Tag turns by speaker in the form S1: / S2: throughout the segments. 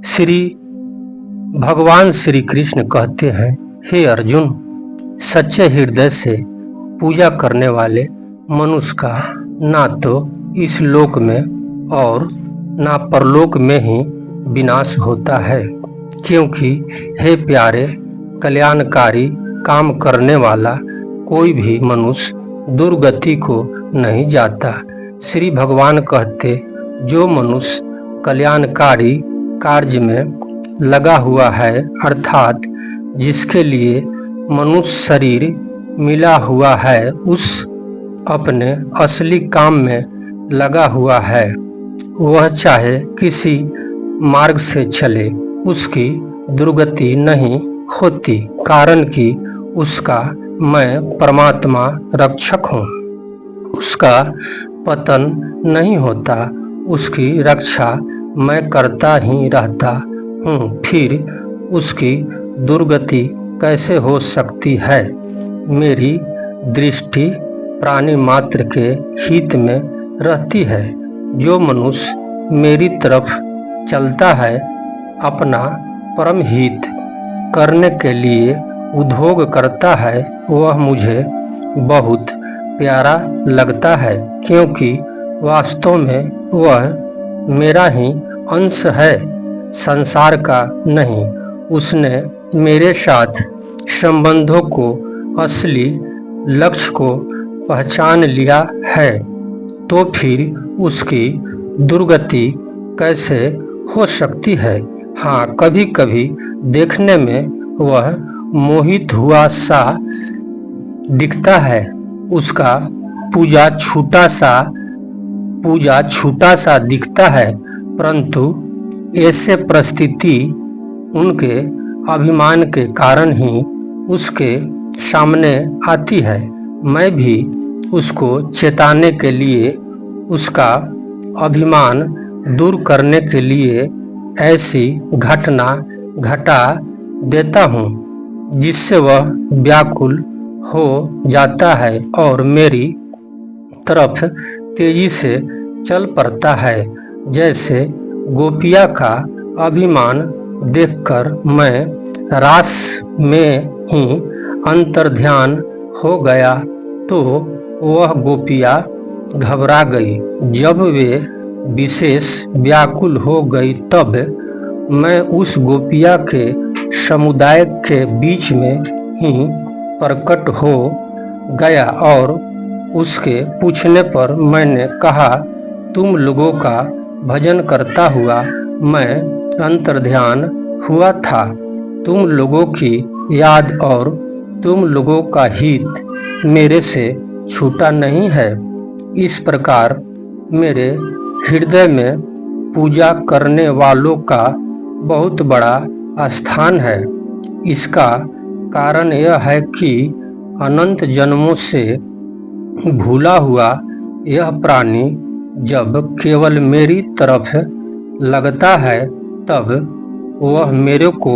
S1: श्री भगवान श्री कृष्ण कहते हैं, हे अर्जुन, सच्चे हृदय से पूजा करने वाले मनुष्य का ना तो इस लोक में और ना परलोक में ही विनाश होता है, क्योंकि हे प्यारे, कल्याणकारी काम करने वाला कोई भी मनुष्य दुर्गति को नहीं जाता। श्री भगवान कहते, जो मनुष्य कल्याणकारी कार्य में लगा हुआ है, अर्थात जिसके लिए मनुष्य शरीर मिला हुआ है, उस अपने असली काम में लगा हुआ है, वह चाहे किसी मार्ग से चले, उसकी दुर्गति नहीं होती, कारण कि उसका मैं परमात्मा रक्षक हूँ। उसका पतन नहीं होता, उसकी रक्षा मैं करता ही रहता हूँ। फिर उसकी दुर्गति कैसे हो सकती है? मेरी दृष्टि प्राणी मात्र के हित में रहती है। जो मनुष्य मेरी तरफ चलता है, अपना परम हित करने के लिए उद्योग करता है, वह मुझे बहुत प्यारा लगता है, क्योंकि वास्तव में वह मेरा ही अंश है, संसार का नहीं। उसने मेरे साथ संबंधों को, असली लक्ष्य को पहचान लिया है, तो फिर उसकी दुर्गति कैसे हो सकती है? हाँ, कभी कभी देखने में वह मोहित हुआ सा दिखता है, उसका पूजा छूटा सा दिखता है, परंतु ऐसे परिस्थिति उनके अभिमान के कारण ही उसके सामने आती है। मैं भी उसको चेताने के लिए, उसका अभिमान दूर करने के लिए ऐसी घटना घटा देता हूँ, जिससे वह व्याकुल हो जाता है और मेरी तरफ तेजी से चल पड़ता है। जैसे गोपिया का अभिमान देखकर मैं रास में ही अंतर्ध्यान हो गया, तो वह गोपिया घबरा गई। जब वे विशेष व्याकुल हो गई, तब मैं उस गोपिया के समुदाय के बीच में ही प्रकट हो गया और उसके पूछने पर मैंने कहा, तुम लोगों का भजन करता हुआ मैं अंतर्ध्यान हुआ था। तुम लोगों की याद और तुम लोगों का हित मेरे से छूटा नहीं है। इस प्रकार मेरे हृदय में पूजा करने वालों का बहुत बड़ा स्थान है। इसका कारण यह है कि अनंत जन्मों से भूला हुआ यह प्राणी जब केवल मेरी तरफ लगता है, तब वह मेरे को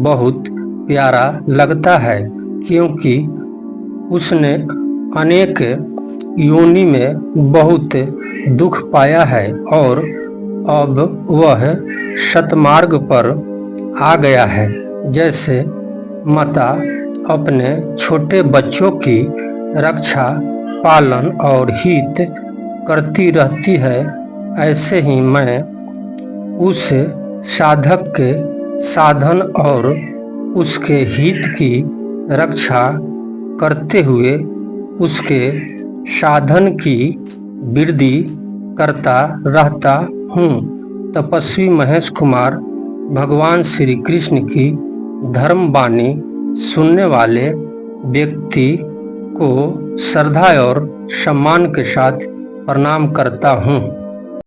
S1: बहुत प्यारा लगता है, क्योंकि उसने अनेक योनि में बहुत दुख पाया है और अब वह सतमार्ग पर आ गया है। जैसे माता अपने छोटे बच्चों की रक्षा, पालन और हित करती रहती है, ऐसे ही मैं उस साधक के साधन और उसके हित की रक्षा करते हुए उसके साधन की वृद्धि करता रहता हूँ। तपस्वी महेश कुमार भगवान श्री कृष्ण की धर्म वाणी सुनने वाले व्यक्ति को श्रद्धा और सम्मान के साथ प्रणाम करता हूँ।